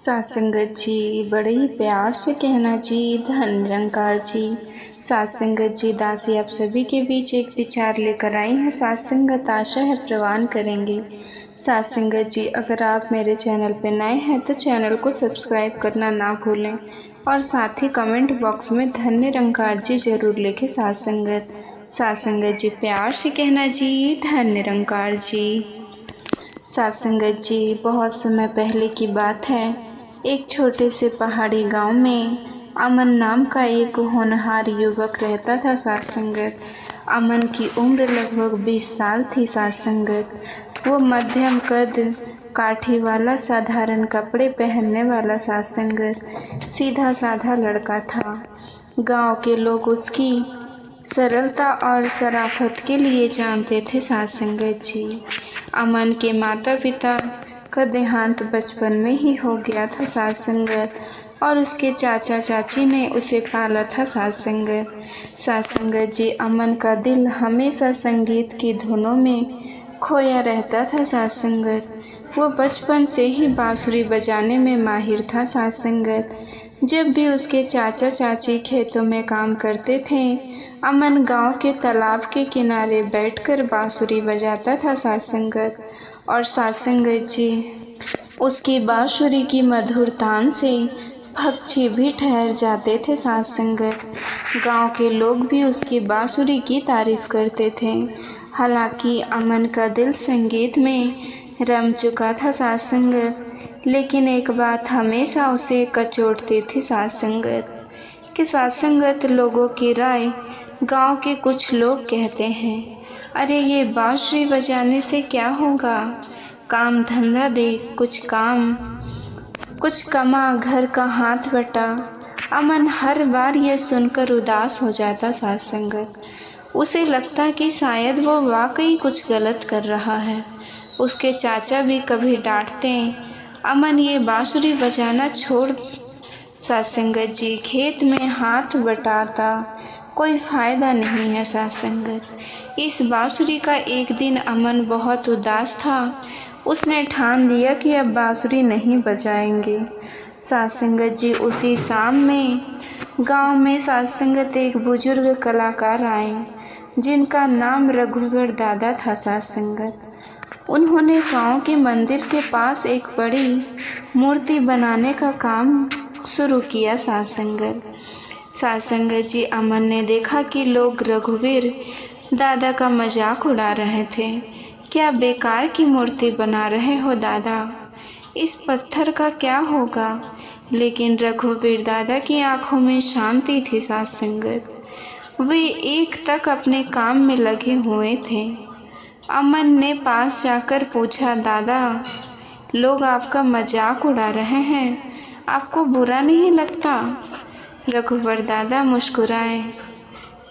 साथ संगत जी, बड़े ही प्यार से कहना जी, धन निरंकार जी। साथ संगत जी, दासी आप सभी के बीच एक विचार लेकर आई है। साथ संगत आशा है प्रवान करेंगे। साथ संगत जी, अगर आप मेरे चैनल पर नए हैं तो चैनल को सब्सक्राइब करना ना भूलें और साथ ही कमेंट बॉक्स में धन निरंकार जी ज़रूर लिखें। साथ संगत जी, प्यार से कहना जी, धन निरंकार जी। साथ संगत जी, बहुत समय पहले की बात है। एक छोटे से पहाड़ी गांव में अमन नाम का एक होनहार युवक रहता था। साथ संगत, अमन की उम्र लगभग 20 साल थी। साथ संगत, वो मध्यम कद, काठी वाला, साधारण कपड़े पहनने वाला, साथ संगत, सीधा साधा लड़का था। गांव के लोग उसकी सरलता और शराफत के लिए जानते थे। साथ संगत जी, अमन के माता पिता का देहांत बचपन में ही हो गया था। साथ संगत, और उसके चाचा चाची ने उसे पाला था। साथ संगत जी, अमन का दिल हमेशा संगीत की धुनों में खोया रहता था। साथ संगत, वो बचपन से ही बांसुरी बजाने में माहिर था। साथ संगत, जब भी उसके चाचा चाची खेतों में काम करते थे, अमन गांव के तालाब के किनारे बैठकर बांसुरी बजाता था। साथ संगत, और साथ संगत जी, उसकी बांसुरी की मधुर तान से पक्षी भी ठहर जाते थे। साथ संगत, गांव के लोग भी उसकी बांसुरी की तारीफ करते थे। हालांकि अमन का दिल संगीत में रम चुका था। साथ संगत, लेकिन एक बात हमेशा उसे कचोटती थी। साथ संगत, लोगों की राय। गांव के कुछ लोग कहते हैं, अरे ये बांसुरी बजाने से क्या होगा, काम धंधा देख, कुछ कमा, घर का हाथ बटा। अमन हर बार यह सुनकर उदास हो जाता। साथ संगत, उसे लगता कि शायद वो वाकई कुछ गलत कर रहा है। उसके चाचा भी कभी डांटते, अमन ये बांसुरी बजाना छोड़। साथ संगत जी, खेत में हाथ बटाता कोई फ़ायदा नहीं है। साथ संगत, इस बांसुरी का एक दिन अमन बहुत उदास था। उसने ठान लिया कि अब बांसुरी नहीं बजाएंगे। साथ संगत जी, उसी शाम में गांव में साथ संगत एक बुजुर्ग कलाकार आए, जिनका नाम रघुवर दादा था। साथ संगत, उन्होंने गांव के मंदिर के पास एक बड़ी मूर्ति बनाने का काम शुरू किया। साथ संगत जी, अमन ने देखा कि लोग रघुवीर दादा का मजाक उड़ा रहे थे। क्या बेकार की मूर्ति बना रहे हो दादा, इस पत्थर का क्या होगा। लेकिन रघुवीर दादा की आंखों में शांति थी। साथ संगत, वे एक तक अपने काम में लगे हुए थे। अमन ने पास जाकर पूछा, दादा, लोग आपका मजाक उड़ा रहे हैं, आपको बुरा नहीं लगता। रघुवर दादा मुस्कुराए,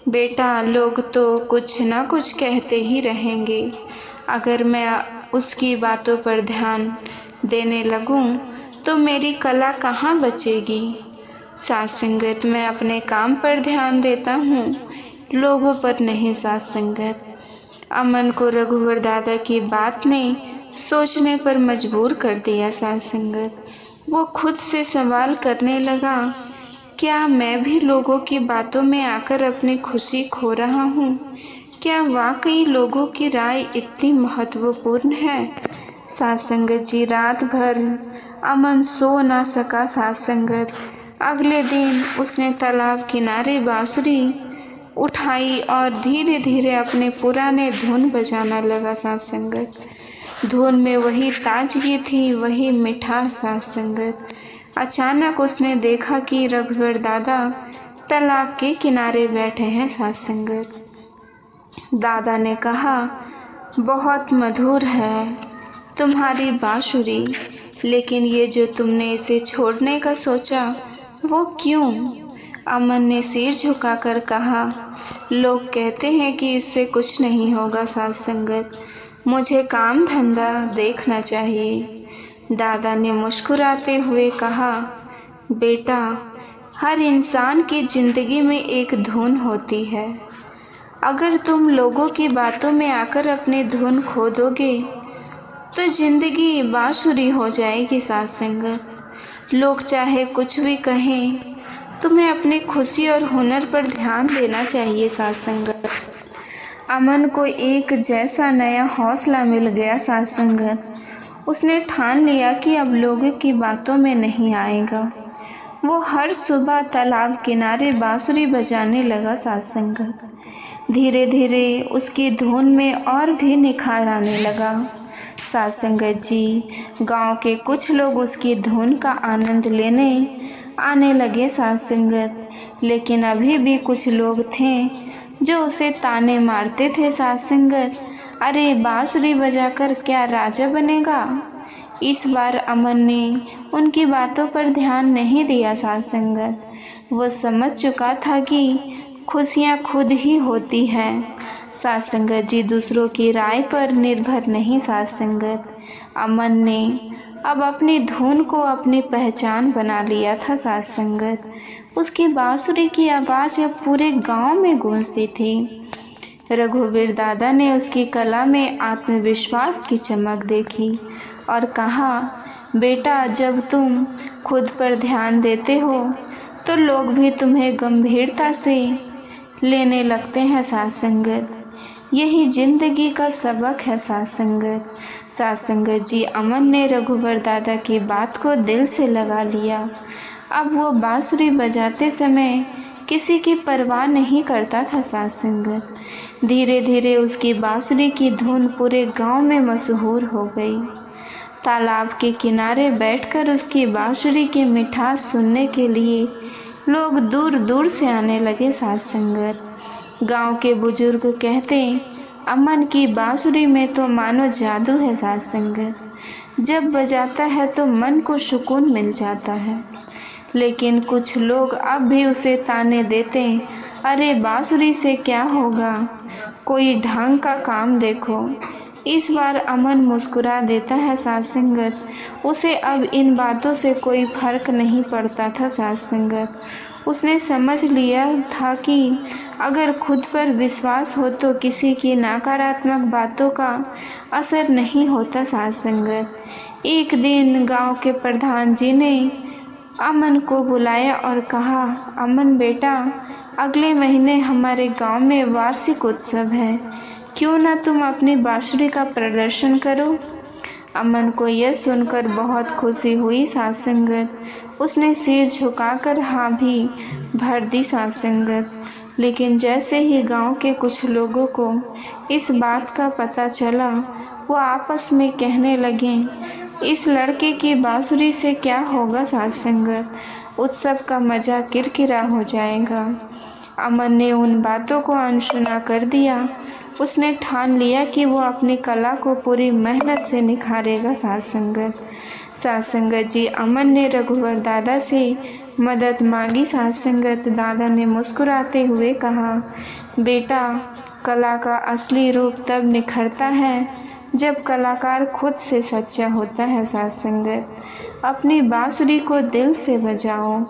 बेटा, लोग तो कुछ ना कुछ कहते ही रहेंगे। अगर मैं उसकी बातों पर ध्यान देने लगूं तो मेरी कला कहाँ बचेगी। साथ संगत, मैं अपने काम पर ध्यान देता हूँ, लोगों पर नहीं। साथ संगत, अमन को रघुवर दादा की बात ने सोचने पर मजबूर कर दिया। साथ संगत, वो खुद से सवाल करने लगा, क्या मैं भी लोगों की बातों में आकर अपनी खुशी खो रहा हूँ। क्या वाकई लोगों की राय इतनी महत्वपूर्ण है। साथ संगत जी, रात भर अमन सो ना सका। साथ संगत, अगले दिन उसने तालाब किनारे बांसुरी उठाई और धीरे धीरे अपने पुराने धुन बजाना लगा। साथ संगत, धुन में वही ताजगी थी, वही मिठास। साथ संगत, अचानक उसने देखा कि रघुवर दादा तालाब के किनारे बैठे हैं। साथ संगत, दादा ने कहा, बहुत मधुर है तुम्हारी बांसुरी, लेकिन ये जो तुमने इसे छोड़ने का सोचा, वो क्यों। अमन ने सिर झुकाकर कहा, लोग कहते हैं कि इससे कुछ नहीं होगा। साथ संगत, मुझे काम धंधा देखना चाहिए। दादा ने मुस्कुराते हुए कहा, बेटा, हर इंसान की ज़िंदगी में एक धुन होती है। अगर तुम लोगों की बातों में आकर अपनी धुन खो दोगे तो ज़िंदगी बांसुरी हो जाएगी। साथ संगत, लोग चाहे कुछ भी कहें, तुम्हें अपनी खुशी और हुनर पर ध्यान देना चाहिए साथ संगत। अमन को एक जैसा नया हौसला मिल गया साथ संगत। उसने ठान लिया कि अब लोगों की बातों में नहीं आएगा। वो हर सुबह तालाब किनारे बांसुरी बजाने लगा साथ संगत। धीरे धीरे उसकी धुन में और भी निखार आने लगा। साथ संगत जी, गांव के कुछ लोग उसकी धुन का आनंद लेने आने लगे साथ संगत। लेकिन अभी भी कुछ लोग थे जो उसे ताने मारते थे साथ संगत। अरे बांसुरी बजाकर क्या राजा बनेगा। इस बार अमन ने उनकी बातों पर ध्यान नहीं दिया साथ संगत। वो समझ चुका था कि खुशियाँ खुद ही होती हैं साथ संगत जी, दूसरों की राय पर निर्भर नहीं साथ संगत। अमन ने अब अपनी धुन को अपनी पहचान बना लिया था साथ संगत। उसकी बांसुरी की आवाज़ अब पूरे गांव में गूंजती थी। रघुवीर दादा ने उसकी कला में आत्मविश्वास की चमक देखी और कहा, बेटा जब तुम खुद पर ध्यान देते हो तो लोग भी तुम्हें गंभीरता से लेने लगते हैं साथ संगत। यही जिंदगी का सबक है साथ संगत। साथ संगत जी, अमन ने रघुवर दादा की बात को दिल से लगा लिया। अब वो बांसुरी बजाते समय किसी की परवाह नहीं करता था साथ संगत। धीरे धीरे उसकी बांसुरी की धुन पूरे गांव में मशहूर हो गई। तालाब के किनारे बैठकर उसकी बांसुरी की मिठास सुनने के लिए लोग दूर दूर से आने लगे साथ संगत। गांव के बुजुर्ग कहते, अमन की बांसुरी में तो मानो जादू है साथ संगत। जब बजाता है तो मन को सुकून मिल जाता है। लेकिन कुछ लोग अब भी उसे ताने देते, अरे बांसुरी से क्या होगा, कोई ढंग का काम देखो। इस बार अमन मुस्कुरा देता है साथ संगत। उसे अब इन बातों से कोई फर्क नहीं पड़ता था साथ संगत। उसने समझ लिया था कि अगर खुद पर विश्वास हो तो किसी की नकारात्मक बातों का असर नहीं होता साथ संगत। एक दिन गांव के प्रधान जी ने अमन को बुलाया और कहा, अमन बेटा, अगले महीने हमारे गांव में वार्षिक उत्सव है, क्यों ना तुम अपनी बांसुरी का प्रदर्शन करो। अमन को यह सुनकर बहुत खुशी हुई साथ संगत। उसने सिर झुकाकर हाँ भी भर दी साथ संगत। लेकिन जैसे ही गांव के कुछ लोगों को इस बात का पता चला, वो आपस में कहने लगे, इस लड़के की बांसुरी से क्या होगा साथ संगत, उत्सव का मज़ा किरकिरा हो जाएगा। अमन ने उन बातों को अनसुना कर दिया। उसने ठान लिया कि वो अपनी कला को पूरी मेहनत से निखारेगा साथ संगत। साथ संगत जी, अमन ने रघुवर दादा से मदद मांगी साथ संगत। दादा ने मुस्कुराते हुए कहा, बेटा, कला का असली रूप तब निखरता है जब कलाकार खुद से सच्चा होता है साथ संगत। अपनी बांसुरी को दिल से बजाओ,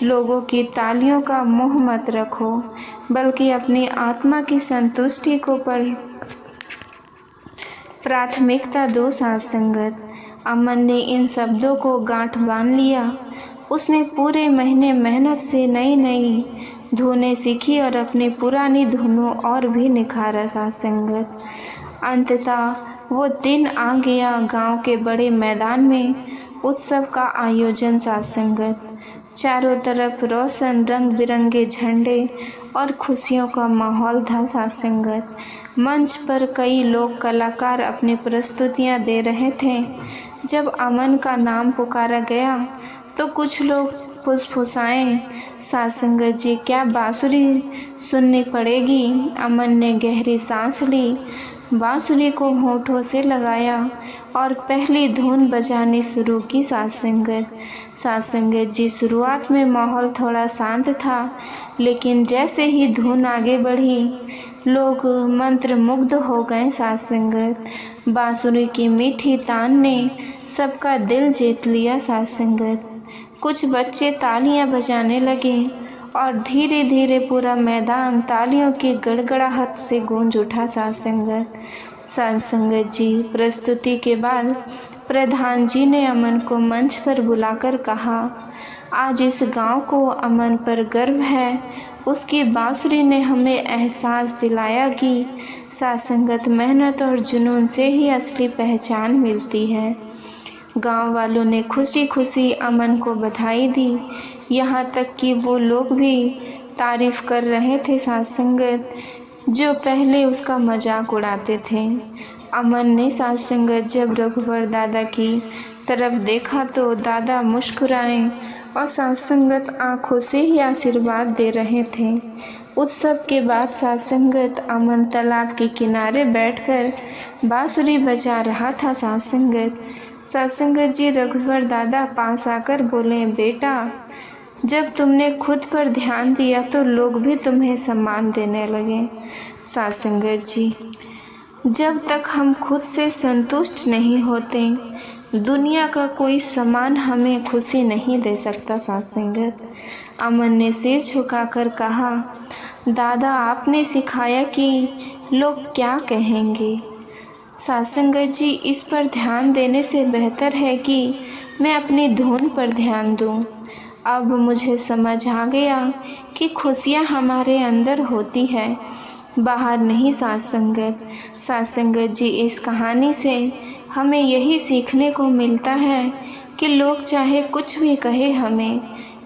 लोगों की तालियों का मोह मत रखो, बल्कि अपनी आत्मा की संतुष्टि को पर प्राथमिकता दो साथ संगत। अमन ने इन शब्दों को गांठ बांध लिया। उसने पूरे महीने मेहनत से नई नई धुनें सीखी और अपनी पुरानी धुनों और भी निखारा साथ संगत। अंततः वो दिन आ गया। गांव के बड़े मैदान में उत्सव का आयोजन साथ संगत। चारों तरफ रोशन रंग बिरंगे झंडे और खुशियों का माहौल था साथ संगत। मंच पर कई लोग कलाकार अपनी प्रस्तुतियां दे रहे थे। जब अमन का नाम पुकारा गया तो कुछ लोग फुसफुसाए, साथ संगत जी, क्या बांसुरी सुननी पड़ेगी। अमन ने गहरी सांस ली, बांसुरी को होठों से लगाया और पहली धुन बजानी शुरू की साथ संगत। साथ संगत जी, शुरुआत में माहौल थोड़ा शांत था, लेकिन जैसे ही धुन आगे बढ़ी लोग मंत्र मुग्ध हो गए साथ संगत। बांसुरी की मीठी तान ने सबका दिल जीत लिया साथ संगत। कुछ बच्चे तालियां बजाने लगे और धीरे धीरे पूरा मैदान तालियों की गड़गड़ाहट से गूंज उठा साथ संगत। साथ संगत जी, प्रस्तुति के बाद प्रधान जी ने अमन को मंच पर बुलाकर कहा, आज इस गांव को अमन पर गर्व है। उसकी बांसुरी ने हमें एहसास दिलाया कि साथ संगत, मेहनत और जुनून से ही असली पहचान मिलती है। गांव वालों ने खुशी खुशी अमन को बधाई दी। यहाँ तक कि वो लोग भी तारीफ कर रहे थे साथ संगत, जो पहले उसका मजाक उड़ाते थे। अमन ने साथ संगत जब रघुवर दादा की तरफ देखा तो दादा मुस्कुराए और साथ संगत आंखों से ही आशीर्वाद दे रहे थे। उत्सव के बाद साथ संगत अमन तालाब के किनारे बैठकर बांसुरी बजा रहा था। साथ संगत जी रघुवर दादा पास आकर बोले, बेटा, जब तुमने खुद पर ध्यान दिया तो लोग भी तुम्हें सम्मान देने लगे। साथ संगत जी, जब तक हम खुद से संतुष्ट नहीं होते, दुनिया का कोई सम्मान हमें खुशी नहीं दे सकता। साथ संगत, अमन ने सिर झुकाकर कहा, दादा, आपने सिखाया कि लोग क्या कहेंगे। साथ संगत जी, इस पर ध्यान देने से बेहतर है कि मैं अपनी धुन पर ध्यान दूं। अब मुझे समझ आ गया कि खुशियाँ हमारे अंदर होती है, बाहर नहीं। साथ संगत जी, इस कहानी से हमें यही सीखने को मिलता है कि लोग चाहे कुछ भी कहे, हमें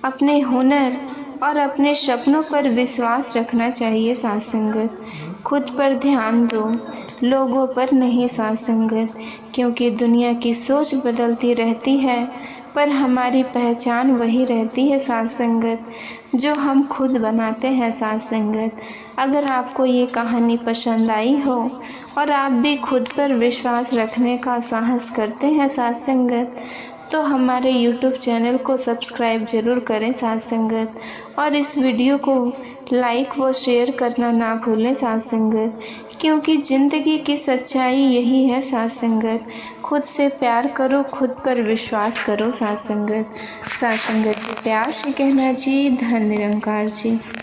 अपने हुनर और अपने सपनों पर विश्वास रखना चाहिए। साथ संगत, खुद पर ध्यान दो, लोगों पर नहीं। साथ संगत, क्योंकि दुनिया की सोच बदलती रहती है पर हमारी पहचान वही रहती है। साथ संगत, जो हम खुद बनाते हैं। साथ संगत, अगर आपको ये कहानी पसंद आई हो और आप भी खुद पर विश्वास रखने का साहस करते हैं साथ संगत, तो हमारे YouTube चैनल को सब्सक्राइब ज़रूर करें साथ संगत, और इस वीडियो को लाइक व शेयर करना ना भूलें साथ संगत, क्योंकि ज़िंदगी की सच्चाई यही है साथ संगत। खुद से प्यार करो, खुद पर विश्वास करो साथ संगत। साथ संगत जी, प्यार से कहना जी, धन निरंकार जी।